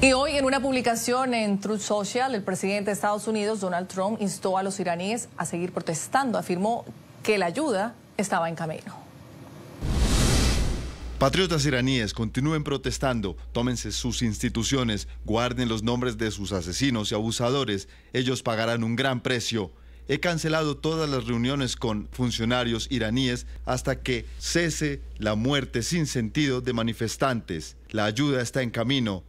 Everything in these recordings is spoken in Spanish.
Y hoy en una publicación en Truth Social, el presidente de Estados Unidos, Donald Trump, instó a los iraníes a seguir protestando. Afirmó que la ayuda estaba en camino. Patriotas iraníes, continúen protestando, tómense sus instituciones, guarden los nombres de sus asesinos y abusadores. Ellos pagarán un gran precio. He cancelado todas las reuniones con funcionarios iraníes hasta que cese la muerte sin sentido de manifestantes. La ayuda está en camino.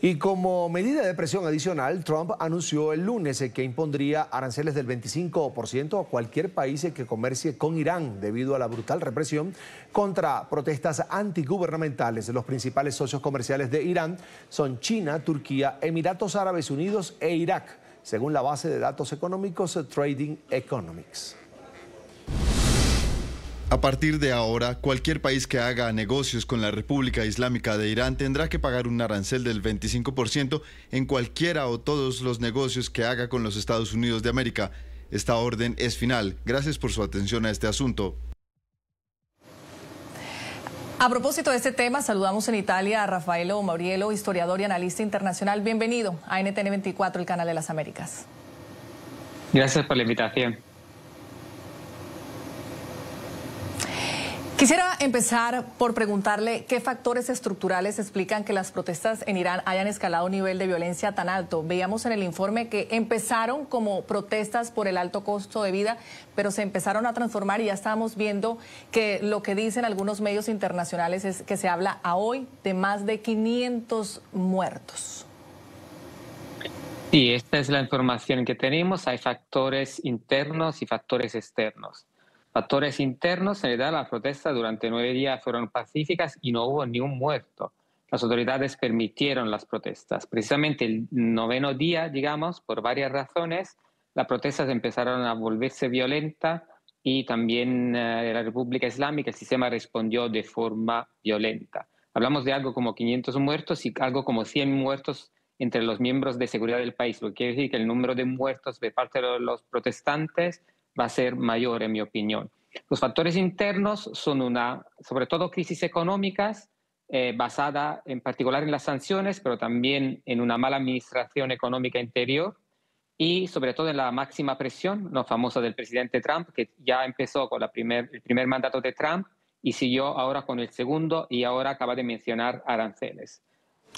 Y como medida de presión adicional, Trump anunció el lunes que impondría aranceles del 25% a cualquier país que comercie con Irán debido a la brutal represión contra protestas antigubernamentales. Los principales socios comerciales de Irán son China, Turquía, Emiratos Árabes Unidos e Irak, según la base de datos económicos Trading Economics. A partir de ahora, cualquier país que haga negocios con la República Islámica de Irán tendrá que pagar un arancel del 25% en cualquiera o todos los negocios que haga con los Estados Unidos de América. Esta orden es final. Gracias por su atención a este asunto. A propósito de este tema, saludamos en Italia a Raffaello Mauriello, historiador y analista internacional. Bienvenido a NTN 24, el canal de las Américas. Gracias por la invitación. Quisiera empezar por preguntarle qué factores estructurales explican que las protestas en Irán hayan escalado a un nivel de violencia tan alto. Veíamos en el informe que empezaron como protestas por el alto costo de vida, pero se empezaron a transformar y ya estábamos viendo que lo que dicen algunos medios internacionales es que se habla a hoy de más de 500 muertos. Sí, esta es la información que tenemos. Hay factores internos y factores externos. Factores internos, en realidad las protestas durante 9 días fueron pacíficas y no hubo ni un muerto. Las autoridades permitieron las protestas. Precisamente el 9º día, digamos, por varias razones, las protestas empezaron a volverse violentas y también la República Islámica, el sistema respondió de forma violenta. Hablamos de algo como 500 muertos y algo como 100 muertos entre los miembros de seguridad del país, lo que quiere decir que el número de muertos de parte de los protestantes va a ser mayor, en mi opinión. Los factores internos son sobre todo crisis económicas, basada en particular en las sanciones, pero también en una mala administración económica interior y sobre todo en la máxima presión, no famosa del presidente Trump, que ya empezó con el primer mandato de Trump y siguió ahora con el segundo y ahora acaba de mencionar aranceles.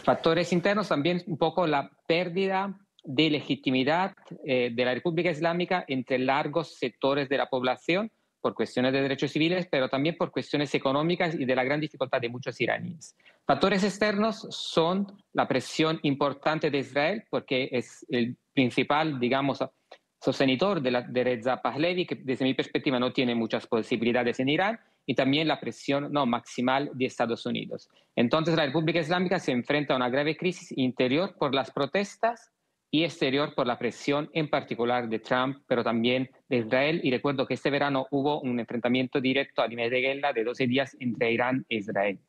Factores internos también un poco la pérdida de legitimidad de la República Islámica entre largos sectores de la población por cuestiones de derechos civiles, pero también por cuestiones económicas y de la gran dificultad de muchos iraníes. Factores externos son la presión importante de Israel, porque es el principal, digamos, sostenidor de Reza Pahlavi, que desde mi perspectiva no tiene muchas posibilidades en Irán, y también la presión maximal de Estados Unidos. Entonces la República Islámica se enfrenta a una grave crisis interior por las protestas y exterior por la presión en particular de Trump, pero también de Israel. Y recuerdo que este verano hubo un enfrentamiento directo a nivel de guerra de 12 días entre Irán e Israel.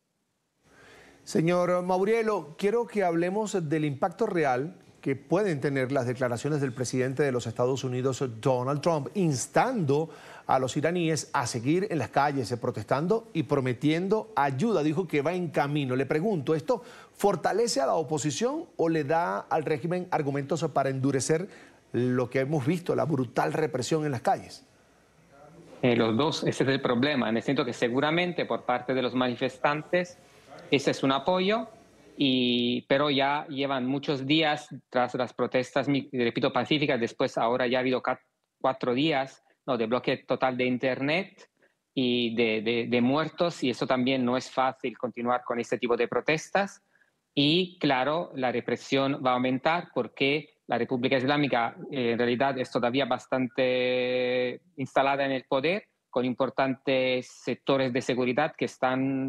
Señor Mauriello, quiero que hablemos del impacto real que pueden tener las declaraciones del presidente de los Estados Unidos, Donald Trump, instando a los iraníes a seguir en las calles protestando y prometiendo ayuda. Dijo que va en camino. Le pregunto, ¿esto fortalece a la oposición o le da al régimen argumentos para endurecer lo que hemos visto, la brutal represión en las calles? Los dos, ese es el problema. En el sentido que seguramente por parte de los manifestantes ese es un apoyo, pero ya llevan muchos días tras las protestas, repito, pacíficas. Después ahora ya ha habido 4 días de bloque total de Internet y de muertos, y eso también no es fácil continuar con este tipo de protestas. Y claro, la represión va a aumentar porque la República Islámica en realidad es todavía bastante instalada en el poder, con importantes sectores de seguridad que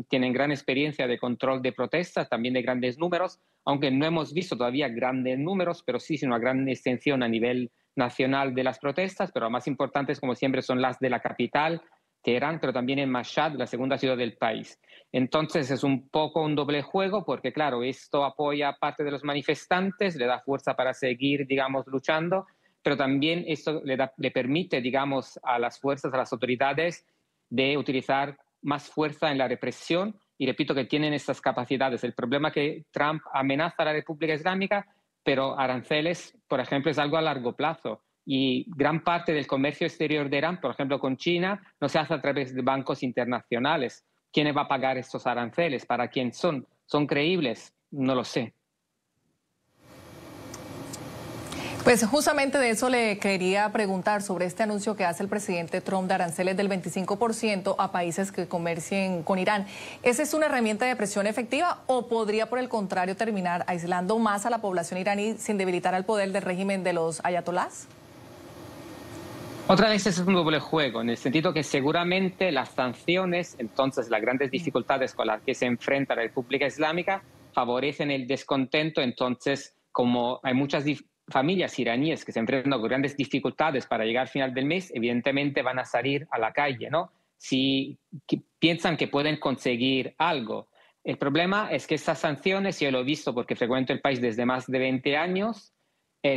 tienen gran experiencia de control de protestas, también de grandes números, aunque no hemos visto todavía grandes números, pero sí una gran extensión a nivel nacional de las protestas, pero las más importantes, como siempre, son las de la capital, Teherán, pero también en Mashhad, la segunda ciudad del país. Entonces es un poco un doble juego, porque claro, esto apoya a parte de los manifestantes, le da fuerza para seguir, digamos, luchando, pero también esto le permite, digamos, a las fuerzas, a las autoridades, de utilizar más fuerza en la represión y repito que tienen estas capacidades. El problema es que Trump amenaza a la República Islámica, pero aranceles, por ejemplo, es algo a largo plazo. Y gran parte del comercio exterior de Irán, por ejemplo, con China, no se hace a través de bancos internacionales. ¿Quién va a pagar estos aranceles? ¿Para quién son? ¿Son creíbles? No lo sé. Pues justamente de eso le quería preguntar sobre este anuncio que hace el presidente Trump de aranceles del 25% a países que comercien con Irán. ¿Esa es una herramienta de presión efectiva o podría, por el contrario, terminar aislando más a la población iraní sin debilitar el poder del régimen de los ayatolás? Otra vez es un doble juego, en el sentido que seguramente las sanciones, entonces las grandes dificultades con las que se enfrenta la República Islámica, favorecen el descontento. Entonces, como hay muchas familias iraníes que se enfrentan con grandes dificultades para llegar al final del mes, evidentemente van a salir a la calle, ¿no? Si piensan que pueden conseguir algo. El problema es que estas sanciones, yo lo he visto porque frecuento el país desde más de 20 años,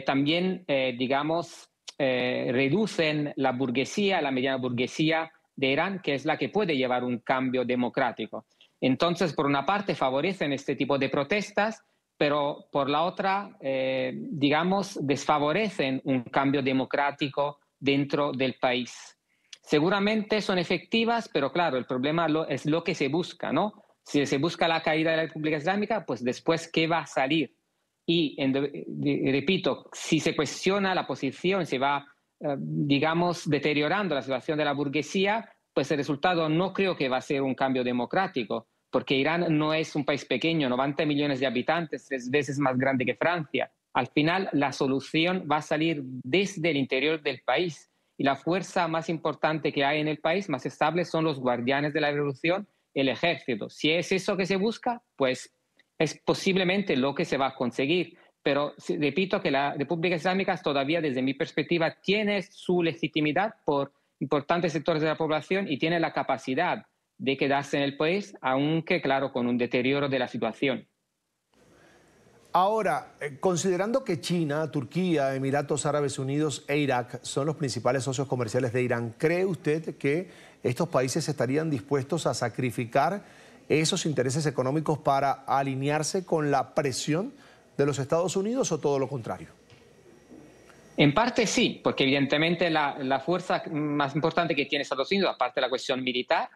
también, digamos, reducen la burguesía, la mediana burguesía de Irán, que es la que puede llevar un cambio democrático. Entonces, por una parte, favorecen este tipo de protestas, pero por la otra, digamos, desfavorecen un cambio democrático dentro del país. Seguramente son efectivas, pero claro, el problema es lo que se busca, ¿no? Si se busca la caída de la República Islámica, pues después, ¿qué va a salir? Y, repito, si se cuestiona la posición, se va, digamos, deteriorando la situación de la burguesía, pues el resultado no creo que va a ser un cambio democrático, porque Irán no es un país pequeño, 90 millones de habitantes, 3 veces más grande que Francia. Al final, la solución va a salir desde el interior del país. Y la fuerza más importante que hay en el país, más estable, son los guardianes de la revolución, el ejército. Si es eso que se busca, pues es posiblemente lo que se va a conseguir. Pero repito que la República Islámica todavía, desde mi perspectiva, tiene su legitimidad por importantes sectores de la población y tiene la capacidad de quedarse en el país, aunque, claro, con un deterioro de la situación. Ahora, considerando que China, Turquía, Emiratos Árabes Unidos e Irak son los principales socios comerciales de Irán, ¿cree usted que estos países estarían dispuestos a sacrificar esos intereses económicos para alinearse con la presión de los Estados Unidos o todo lo contrario? En parte sí, porque evidentemente la fuerza más importante que tiene Estados Unidos, aparte de la cuestión militar,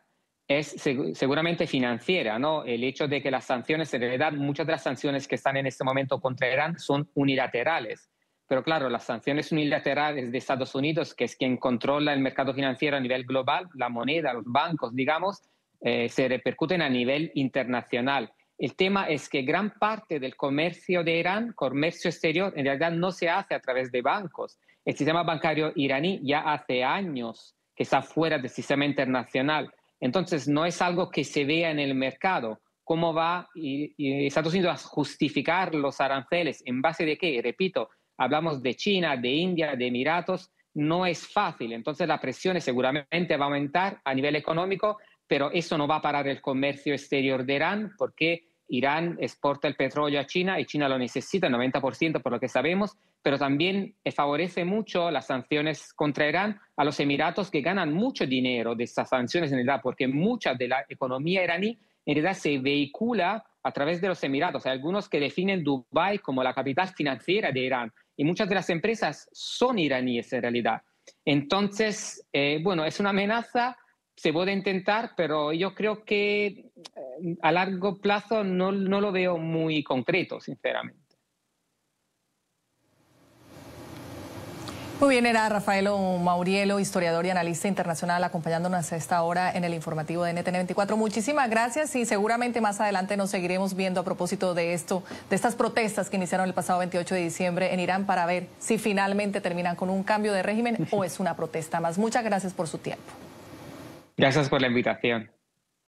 es seguramente financiera, ¿no? El hecho de que las sanciones, en realidad muchas de las sanciones que están en este momento contra Irán son unilaterales. Pero claro, las sanciones unilaterales de Estados Unidos, que es quien controla el mercado financiero a nivel global, la moneda, los bancos, digamos, se repercuten a nivel internacional. El tema es que gran parte del comercio de Irán, comercio exterior, en realidad no se hace a través de bancos. El sistema bancario iraní ya hace años que está fuera del sistema internacional. Entonces, no es algo que se vea en el mercado. ¿Cómo va Estados Unidos a justificar los aranceles? ¿En base de qué? Repito, hablamos de China, de India, de Emiratos. No es fácil. Entonces, la presión seguramente va a aumentar a nivel económico, pero eso no va a parar el comercio exterior de Irán, porque Irán exporta el petróleo a China y China lo necesita, el 90% por lo que sabemos, pero también favorece mucho las sanciones contra Irán a los Emiratos, que ganan mucho dinero de estas sanciones en realidad, porque mucha de la economía iraní en realidad se vehicula a través de los Emiratos. Hay algunos que definen Dubái como la capital financiera de Irán y muchas de las empresas son iraníes en realidad. Entonces, bueno, es una amenaza. Se puede intentar, pero yo creo que a largo plazo no lo veo muy concreto, sinceramente. Muy bien, era Rafael Maurielo, historiador y analista internacional, acompañándonos a esta hora en el informativo de NTN 24. Muchísimas gracias y seguramente más adelante nos seguiremos viendo a propósito de esto, de estas protestas que iniciaron el pasado 28 de diciembre en Irán, para ver si finalmente terminan con un cambio de régimen o es una protesta más. Muchas gracias por su tiempo. Gracias por la invitación.